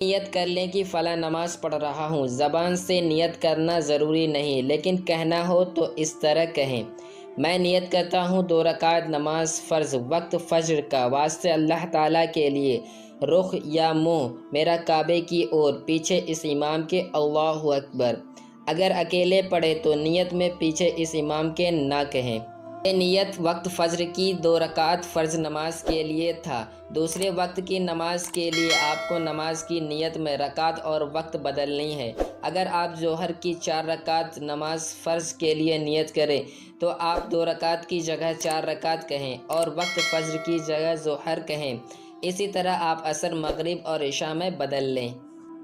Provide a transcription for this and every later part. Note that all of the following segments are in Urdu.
نیت کر لیں کہ فلاں نماز پڑھ رہا ہوں۔ زبان سے نیت کرنا ضروری نہیں، لیکن کہنا ہو تو اس طرح کہیں: میں نیت کرتا ہوں 2 رکعت نماز فرض وقت فجر کا، واسطے اللہ تعالیٰ کے لیے، رخ یا منہ میرا کعبے کی اور، پیچھے اس امام کے اللہ اکبر۔ اگر اکیلے پڑھے تو نیت میں پیچھے اس امام کے نہ کہیں۔ یہ نیت وقت فجر کی 2 رکعت فرض نماز کے لیے تھا۔ دوسرے وقت کی نماز کے لیے آپ کو نماز کی نیت میں رکعت اور وقت بدلنی ہے۔ اگر آپ ظہر کی 4 رکعت نماز فرض کے لیے نیت کریں تو آپ 2 رکعت کی جگہ 4 رکعت کہیں اور وقت فجر کی جگہ ظہر کہیں۔ اسی طرح آپ عصر، مغرب اور عشاء میں بدل لیں۔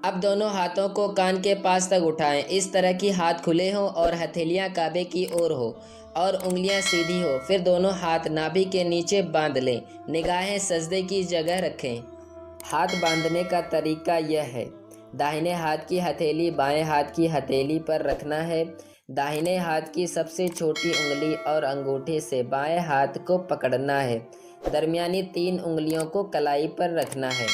اب دونوں ہاتھوں کو کان کے پاس تک اٹھائیں، اس طرح کہ ہاتھ کھلے ہوں اور ہتھیلیاں کعبے کی اور ہو اور انگلیاں سیدھی ہو۔ پھر دونوں ہاتھ نابی کے نیچے باندھ لیں، نگاہیں سجدے کی جگہ رکھیں۔ ہاتھ باندھنے کا طریقہ یہ ہے: داہنے ہاتھ کی ہتھیلی بائیں ہاتھ کی ہتھیلی پر رکھنا ہے۔ داہنے ہاتھ کی سب سے چھوٹی انگلی اور انگوٹھے سے بائیں ہاتھ کو پکڑنا ہے۔ درمیانی 3 انگلیوں کو کلائی پر رکھنا ہے۔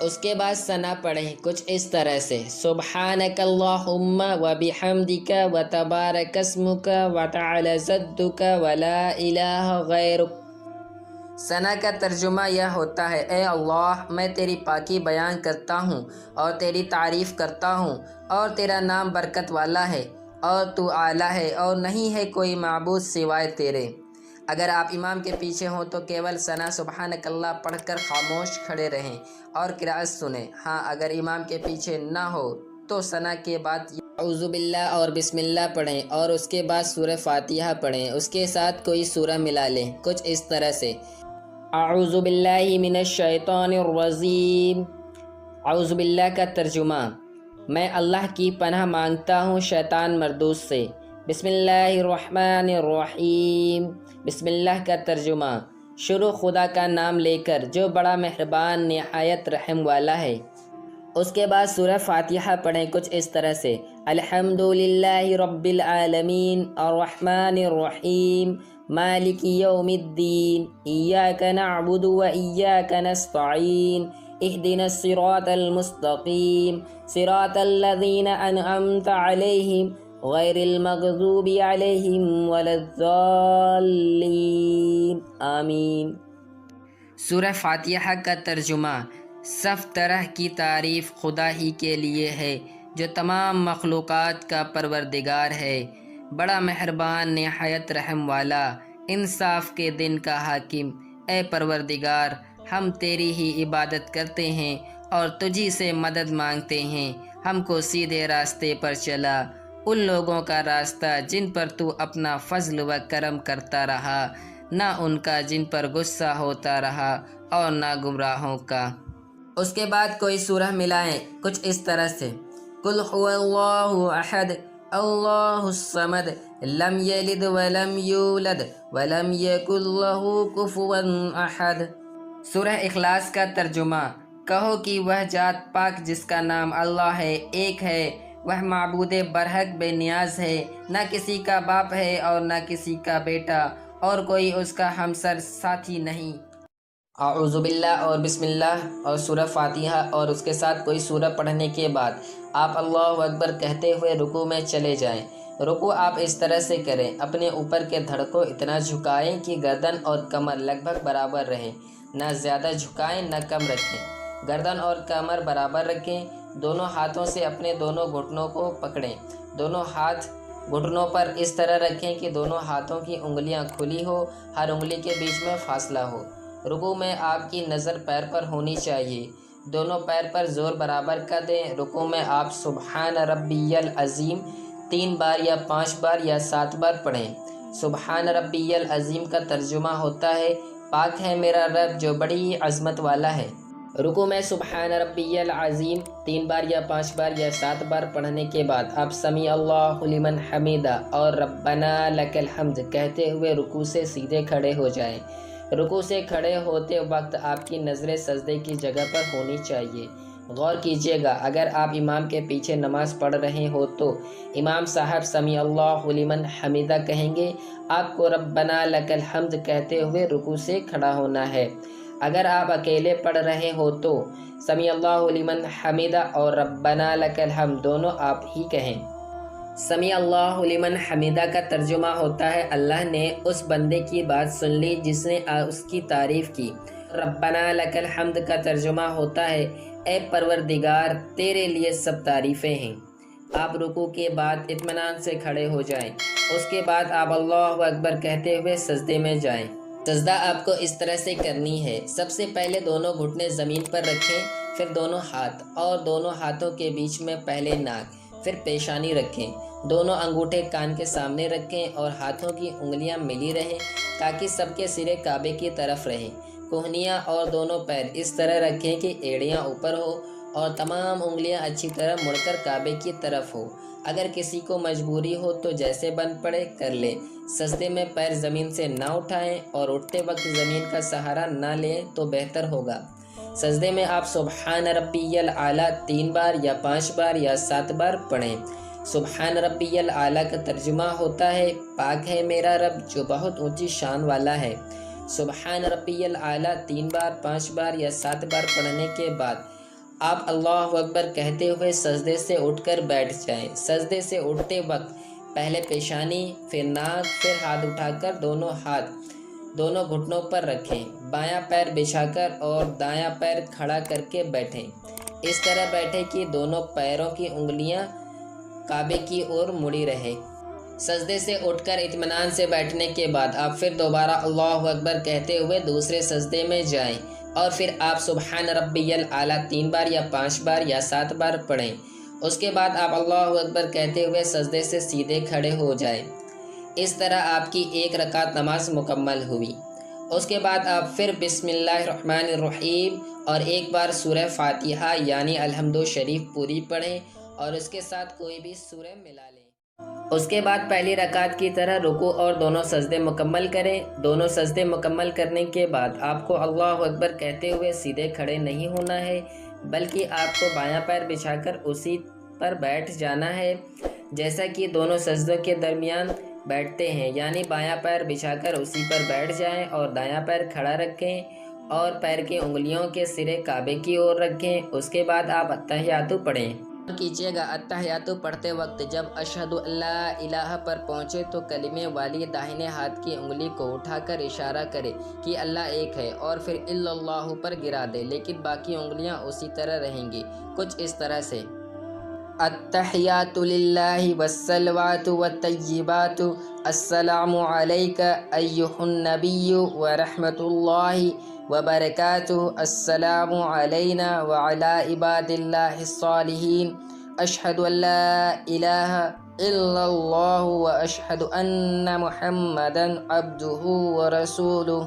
اس کے بعد ثنا پڑھیں کچھ اس طرح سے: سبحانک اللہم وبحمدک وتبارک اسمک وتعالی جدک ولا الہ غیرک۔ ثنا کا ترجمہ یہ ہوتا ہے: اے اللہ، میں تیری پاکی بیان کرتا ہوں اور تیری تعریف کرتا ہوں، اور تیرا نام برکت والا ہے، اور تو اعلیٰ ہے، اور نہیں ہے کوئی معبود سوائے تیرے۔ اگر آپ امام کے پیچھے ہوں تو کیول ثنا سبحانک اللہ پڑھ کر خاموش کھڑے رہیں اور قرأت سنیں۔ ہاں، اگر امام کے پیچھے نہ ہو تو ثنا کے بعد اعوذ باللہ اور بسم اللہ پڑھیں اور اس کے بعد سورہ فاتحہ پڑھیں، اس کے ساتھ کوئی سورہ ملا لیں کچھ اس طرح سے: اعوذ باللہ من الشیطان الرجیم۔ اعوذ باللہ کا ترجمہ: میں اللہ کی پناہ مانگتا ہوں شیطان مردود سے۔ بسم اللہ الرحمن الرحیم۔ بسم اللہ کا ترجمہ: شروع خدا کا نام لے کر جو بڑا مہربان نہایت رحم والا ہے۔ اس کے بعد سورہ فاتحہ پڑھیں کچھ اس طرح سے: الحمدللہ رب العالمین الرحمن الرحیم مالک یوم الدین ایاک نعبد و ایاک نستعین اہدنا الصراط المستقیم صراط الذین انعمت علیہم غیر المغضوب علیہم ولا الضالین آمین۔ سورہ فاتحہ کا ترجمہ: صف طرح کی تعریف خدا ہی کے لیے ہے جو تمام مخلوقات کا پروردگار ہے، بڑا مہربان نہایت رحم والا، انصاف کے دن کا حاکم۔ اے پروردگار، ہم تیری ہی عبادت کرتے ہیں اور تجھی سے مدد مانگتے ہیں۔ ہم کو سیدھے راستے پر چلا، ان لوگوں کا راستہ جن پر تو اپنا فضل و کرم کرتا رہا، نہ ان کا جن پر غصہ ہوتا رہا اور نہ گمراہوں کا۔ اس کے بعد کوئی سورہ ملائیں کچھ اس طرح سے: قل هو اللہ احد اللہ الصمد لم یلد ولم یولد ولم یکن لہ کفوا احد۔ سورہ اخلاص کا ترجمہ: کہو کہ وہ ذات پاک جس کا نام اللہ ہے، ایک ہے، وہ معبود برحق بے نیاز ہے، نہ کسی کا باپ ہے اور نہ کسی کا بیٹا، اور کوئی اس کا ہمسر ساتھی نہیں۔ اعوذ باللہ اور بسم اللہ اور سورہ فاتحہ اور اس کے ساتھ کوئی سورہ پڑھنے کے بعد آپ اللہ اکبر کہتے ہوئے رکوع میں چلے جائیں۔ رکوع آپ اس طرح سے کریں: اپنے اوپر کے دھڑ کو اتنا جھکائیں کہ گردن اور کمر لگ بھگ برابر رہیں، نہ زیادہ جھکائیں نہ کم رکھیں۔ گردن اور کمر برابر رکھیں۔ دونوں ہاتھوں سے اپنے دونوں گھٹنوں کو پکڑیں۔ دونوں ہاتھ گھٹنوں پر اس طرح رکھیں کہ دونوں ہاتھوں کی انگلیاں کھلی ہو، ہر انگلی کے بیچ میں فاصلہ ہو۔ رکوع میں آپ کی نظر پیر پر ہونی چاہیے، دونوں پیر پر زور برابر کر دیں۔ رکوع میں آپ سبحان ربی العظیم 3 بار یا 5 بار یا 7 بار پڑھیں۔ سبحان ربی العظیم کا ترجمہ ہوتا ہے: پاک ہے میرا رب جو بڑی عظمت والا ہے۔ رکوع میں سبحان ربی العظیم 3 بار یا 5 بار یا 7 بار پڑھنے کے بعد آپ سمیع اللہ لمن حمیدہ اور ربنا لک الحمد کہتے ہوئے رکوع سے سیدھے کھڑے ہو جائیں۔ رکوع سے کھڑے ہوتے وقت آپ کی نظریں سجدے کی جگہ پر ہونی چاہیے۔ غور کیجیے گا، اگر آپ امام کے پیچھے نماز پڑھ رہے ہو تو امام صاحب سمیع اللہ لمن حمیدہ کہیں گے، آپ کو ربنا لک الحمد کہتے ہوئے رکوع سے کھڑا ہونا ہے۔ اگر آپ اکیلے پڑھ رہے ہو تو سمیع اللہ لمن حمیدہ اور ربنا لک الحمد دونوں آپ ہی کہیں۔ سمیع اللہ لمن حمیدہ کا ترجمہ ہوتا ہے اللہ نے اس بندے کی بات سن لی جس نے اس کی تعریف کی۔ ربنا لک الحمد کا ترجمہ ہوتا ہے اے پروردگار تیرے لیے سب تعریفیں ہیں۔ آپ رکوع کے بعد اطمینان سے کھڑے ہو جائیں، اس کے بعد آپ اللہ اکبر کہتے ہوئے سجدے میں جائیں۔ سجدہ آپ کو اس طرح سے کرنی ہے، سب سے پہلے دونوں گھٹنے زمین پر رکھیں، پھر دونوں ہاتھ اور دونوں ہاتھوں کے بیچ میں پہلے ناک پھر پیشانی رکھیں، دونوں انگوٹھے کان کے سامنے رکھیں اور ہاتھوں کی انگلیاں ملی رہیں تاکہ سب کے سرے کعبے کی طرف رہیں۔ کوہنیاں اور دونوں پیر اس طرح رکھیں کہ ایڑیاں اوپر ہو اور تمام انگلیاں اچھی طرح مڑ کر کعبے کی طرف ہو۔ اگر کسی کو مجبوری ہو تو جیسے بن پڑے کر لے۔ سجدے میں پیر زمین سے نہ اٹھائیں اور اٹھتے وقت زمین کا سہارا نہ لیں تو بہتر ہوگا۔ سجدے میں آپ سبحان ربی الاعلیٰ 3 بار یا 5 بار یا 7 بار پڑھیں۔ سبحان ربی الاعلیٰ کا ترجمہ ہوتا ہے پاک ہے میرا رب جو بہت اونچی شان والا ہے۔ سبحان ربی الاعلیٰ 3 بار 5 بار یا 7 بار پڑھنے کے بعد آپ اللہ اکبر کہتے ہوئے سجدے سے اٹھ کر بیٹھ جائیں۔ سجدے سے اٹھتے وقت پہلے پیشانی پھر ناک پھر ہاتھ اٹھا کر دونوں ہاتھ دونوں گھٹنوں پر رکھیں، بایاں پیر بچھا کر اور دایاں پیر کھڑا کر کے بیٹھیں۔ اس طرح بیٹھیں کہ دونوں پیروں کی انگلیاں کعبے کی اور مڑی رہے۔ سجدے سے اٹھ کر اطمینان سے بیٹھنے کے بعد آپ پھر دوبارہ اللہ اکبر کہتے ہوئے دوسرے سجدے میں جائیں اور پھر آپ سبحان ربی الاعلیٰ 3 بار یا 5 بار یا 7 بار پڑھیں۔ اس کے بعد آپ اللہ اکبر کہتے ہوئے سجدے سے سیدھے کھڑے ہو جائیں۔ اس طرح آپ کی 1 رکعت نماز مکمل ہوئی۔ اس کے بعد آپ پھر بسم اللہ الرحمن الرحیم اور 1 بار سورہ فاتحہ یعنی الحمد شریف پوری پڑھیں اور اس کے ساتھ کوئی بھی سورہ ملا لیں۔ اس کے بعد پہلی رکعت کی طرح رکوع اور دونوں سجدے مکمل کریں۔ دونوں سجدے مکمل کرنے کے بعد آپ کو اللہ اکبر کہتے ہوئے سیدھے کھڑے نہیں ہونا ہے بلکہ آپ کو بایاں پیر بچھا کر اسی پر بیٹھ جانا ہے جیسا کہ دونوں سجدوں کے درمیان بیٹھتے ہیں، یعنی بایاں پیر بچھا کر اسی پر بیٹھ جائیں اور دایاں پیر کھڑا رکھیں اور پیر کی انگلیوں کے سرے کعبے کی اور رکھیں۔ اس کے بعد آپ التحیات پڑھیں۔ کیجیے گا التحیات پڑھتے وقت جب اشہد اللہ الہ پر پہنچے تو کلمے والی داہنے ہاتھ کی انگلی کو اٹھا کر اشارہ کرے کہ اللہ ایک ہے اور پھر الا اللہ پر گرا دے، لیکن باقی انگلیاں اسی طرح رہیں گی، کچھ اس طرح سے: التحیات للہ والصلوات والطیبات السلام علیک ایھا النبی ورحمۃ اللہ وبرکاتہ السلام علینا وعلی عباد اللہ الصالحین اشہد ان لا الہ الا اللہ واشہد ان محمدا عبدہ ورسولہ۔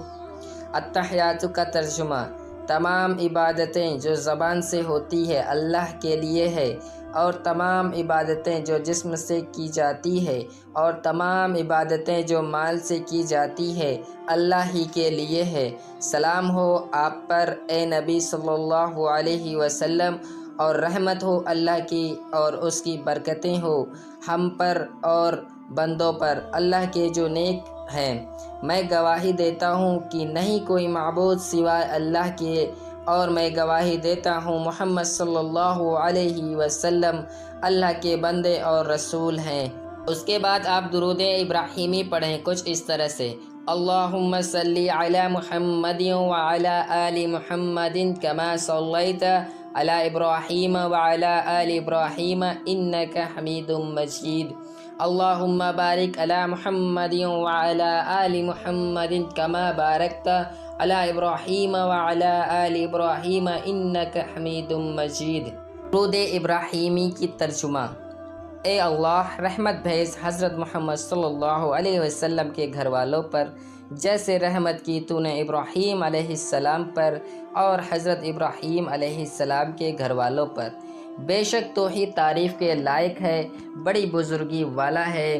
التحیات کا ترجمہ: تمام عبادتیں جو زبان سے ہوتی ہے اللہ کے لیے ہے، اور تمام عبادتیں جو جسم سے کی جاتی ہے اور تمام عبادتیں جو مال سے کی جاتی ہے اللہ ہی کے لیے ہے۔ سلام ہو آپ پر اے نبی صلی اللہ علیہ وسلم، اور رحمت ہو اللہ کی اور اس کی برکتیں ہو ہم پر اور بندوں پر اللہ کے جو نیک ہیں۔ میں گواہی دیتا ہوں کہ نہیں کوئی معبود سوائے اللہ کے، اور میں گواہی دیتا ہوں محمد صلی اللہ علیہ وسلم اللہ کے بندے اور رسول ہیں۔ اس کے بعد آپ درود ابراہیمی پڑھیں کچھ اس طرح سے: اللہم صلی علی محمد وعلی آل محمد کما صلیت علی ابراہیم وعلی آل ابراہیم انک حمید مجید۔ اللہم بارک علی محمد وعلی آل محمد کما بارکت علی ابراہیم وعلی آل ابراہیم انک حمید مجید۔ درود ابراہیمی کی ترجمہ: اے اللہ رحمت بھیج حضرت محمد صلی اللہ علیہ وسلم کے گھر والوں پر جیسے رحمت کی تو نے ابراہیم علیہ السلام پر اور حضرت ابراہیم علیہ السلام کے گھر والوں پر۔ بے شک تو ہی تعریف کے لائق ہے، بڑی بزرگی والا ہے۔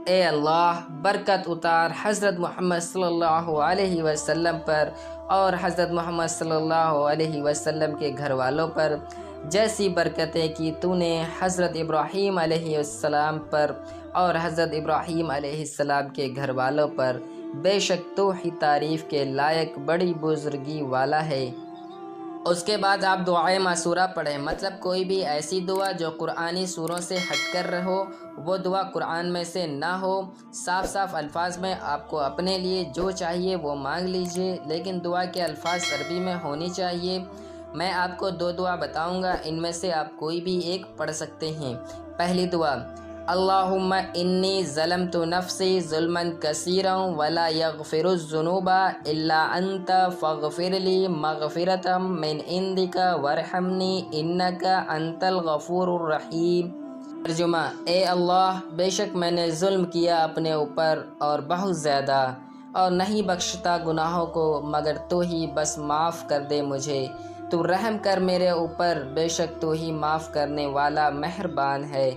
اے اللہ برکت اتار حضرت محمد صلی اللہ علیہ وسلم پر اور حضرت محمد صلی اللہ علیہ وسلم کے گھر والوں پر جیسی برکتیں کی تو نے حضرت ابراہیم علیہ السلام پر اور حضرت ابراہیم علیہ السلام کے گھر والوں پر۔ بے شک تو ہی تعریف کے لائق بڑی بزرگی والا ہے۔ اس کے بعد آپ دعائے معصورہ پڑھیں، مطلب کوئی بھی ایسی دعا جو قرآنی سوروں سے ہٹ کر رہو، وہ دعا قرآن میں سے نہ ہو۔ صاف صاف الفاظ میں آپ کو اپنے لیے جو چاہیے وہ مانگ لیجئے، لیکن دعا کے الفاظ عربی میں ہونی چاہیے۔ میں آپ کو 2 دعا بتاؤں گا، ان میں سے آپ کوئی بھی ایک پڑھ سکتے ہیں۔ پہلی دعا، اللہم انی ظلمت نفسی ظلما کثیرا ولا یغفر الذنوب الا انت فاغفر لی مغفرۃ من عندک وارحمنی انک انت الغفور الرحیم۔ ترجمہ، اے اللہ، بے شک میں نے ظلم کیا اپنے اوپر اور بہت زیادہ، اور نہیں بخشتا گناہوں کو مگر تو ہی، بس معاف کر دے مجھے، تو رحم کر میرے اوپر، بے شک تو ہی معاف کرنے والا مہربان ہے۔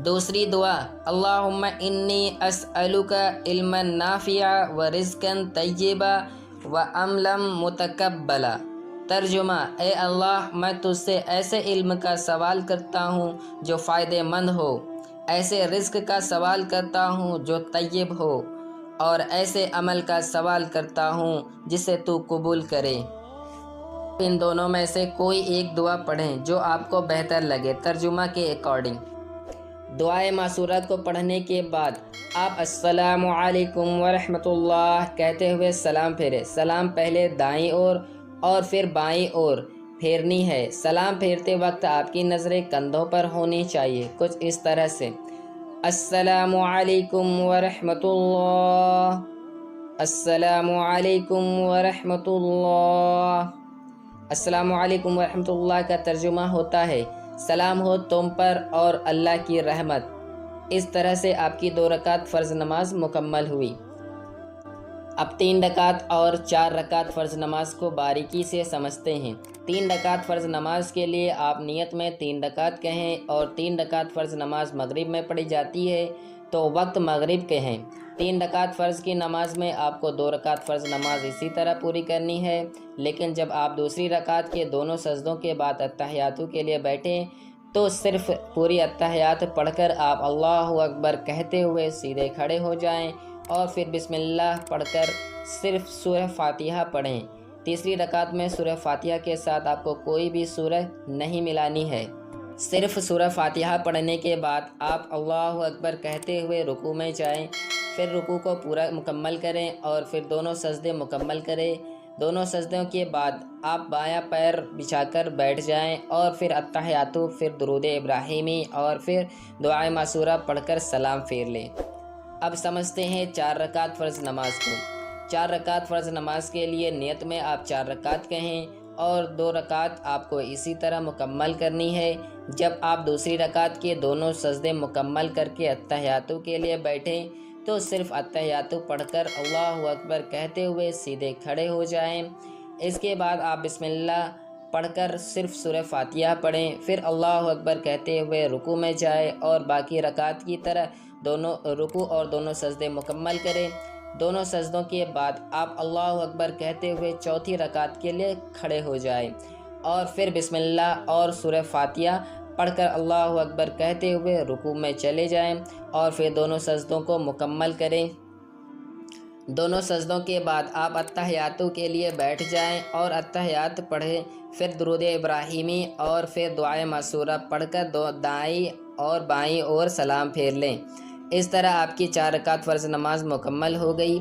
دوسری دعا، اللہم انی اسألک علما نافعا ورزقا طیبا وعملا متقبلا۔ ترجمہ، اے اللہ، میں تجھ سے ایسے علم کا سوال کرتا ہوں جو فائدہ مند ہو، ایسے رزق کا سوال کرتا ہوں جو طیب ہو، اور ایسے عمل کا سوال کرتا ہوں جسے تو قبول کرے۔ ان دونوں میں سے کوئی ایک دعا پڑھیں جو آپ کو بہتر لگے، ترجمہ کے اکارڈنگ۔ دعائے معصورات کو پڑھنے کے بعد آپ السلام علیکم ورحمۃ اللہ کہتے ہوئے سلام پھیرے۔ سلام پہلے دائیں اور پھر بائیں اور پھیرنی ہے۔ سلام پھیرتے وقت آپ کی نظریں کندھوں پر ہونی چاہیے، کچھ اس طرح سے، السلام علیکم ورحمۃ اللہ، السلام علیکم ورحمۃ اللہ۔ السلام علیکم ورحمۃ اللہ کا ترجمہ ہوتا ہے سلام ہو تم پر اور اللہ کی رحمت۔ اس طرح سے آپ کی 2 رکعت فرض نماز مکمل ہوئی۔ اب 3 رکعت اور 4 رکعت فرض نماز کو باریکی سے سمجھتے ہیں۔ 3 رکعت فرض نماز کے لیے آپ نیت میں 3 رکعت کہیں، اور 3 رکعت فرض نماز مغرب میں پڑھی جاتی ہے تو وقت مغرب کہیں۔ 3 رکعت فرض کی نماز میں آپ کو 2 رکعت فرض نماز اسی طرح پوری کرنی ہے، لیکن جب آپ دوسری رکعت کے دونوں سجدوں کے بعد اتحیاتو کے لیے بیٹھیں تو صرف پوری اتحیات پڑھ کر آپ اللہ اکبر کہتے ہوئے سیدھے کھڑے ہو جائیں، اور پھر بسم اللہ پڑھ کر صرف سورہ فاتحہ پڑھیں۔ تیسری رکعت میں سورہ فاتحہ کے ساتھ آپ کو کوئی بھی سورہ نہیں ملانی ہے۔ صرف سورہ فاتحہ پڑھنے کے بعد آپ اللہ اکبر کہتے ہوئے رکوع میں جائیں، پھر رکوع کو پورا مکمل کریں اور پھر دونوں سجدے مکمل کریں۔ دونوں سجدوں کے بعد آپ بایاں پیر بچھا کر بیٹھ جائیں، اور پھر اتحیاتو، پھر درود ابراہیمی اور پھر دعائے معصورہ پڑھ کر سلام پھیر لیں۔ اب سمجھتے ہیں 4 رکعت فرض نماز کو۔ 4 رکعت فرض نماز کے لیے نیت میں آپ 4 رکعت کہیں، اور 2 رکعت آپ کو اسی طرح مکمل کرنی ہے۔ جب آپ دوسری رکعت کے دونوں سجدے مکمل کر کے اتحیاتو کے لیے بیٹھیں تو صرف اتحیاتو پڑھ کر اللہ اکبر کہتے ہوئے سیدھے کھڑے ہو جائیں۔ اس کے بعد آپ بسم اللہ پڑھ کر صرف سورہ فاتحہ پڑھیں، پھر اللہ اکبر کہتے ہوئے رکوع میں جائیں اور باقی رکعت کی طرح دونوں رکوع اور دونوں سجدے مکمل کریں۔ دونوں سجدوں کے بعد آپ اللہ اکبر کہتے ہوئے چوتھی رکعت کے لیے کھڑے ہو جائیں، اور پھر بسم اللہ اور سورہ فاتحہ پڑھ کر اللہ اکبر کہتے ہوئے رکوع میں چلے جائیں، اور پھر دونوں سجدوں کو مکمل کریں۔ دونوں سجدوں کے بعد آپ اتحیاتو کے لیے بیٹھ جائیں اور اتحیات پڑھیں، پھر درود ابراہیمی اور پھر دعائے معصورہ پڑھ کر دائیں اور بائیں اور سلام پھیر لیں۔ اس طرح آپ کی 4 رکعت فرض نماز مکمل ہو گئی۔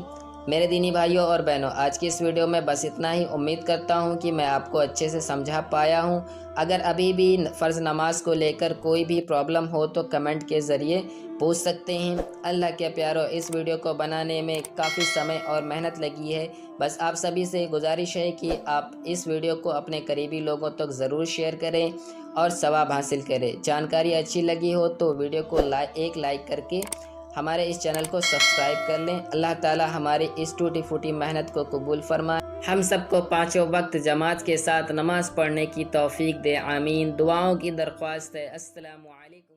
میرے دینی بھائیوں اور بہنوں، آج کی اس ویڈیو میں بس اتنا ہی۔ امید کرتا ہوں کہ میں آپ کو اچھے سے سمجھا پایا ہوں۔ اگر ابھی بھی فرض نماز کو لے کر کوئی بھی پرابلم ہو تو کمنٹ کے ذریعے پوچھ سکتے ہیں۔ اللہ کے پیارو، اس ویڈیو کو بنانے میں کافی سمے اور محنت لگی ہے۔ بس آپ سبھی سے گزارش ہے کہ آپ اس ویڈیو کو اپنے قریبی لوگوں تک ضرور شیئر کریں اور ثواب حاصل کریں۔ جانکاری اچھی لگی ہو تو ویڈیو کو ایک لائک کر کے ہمارے اس چینل کو سبسکرائب کر لیں۔ اللہ تعالی ہماری اس ٹوٹی پھوٹی محنت کو قبول فرمائے۔ ہم سب کو 5 وقت جماعت کے ساتھ نماز پڑھنے کی توفیق دے، آمین۔ دعاؤں کی درخواست ہے۔ السلام علیکم۔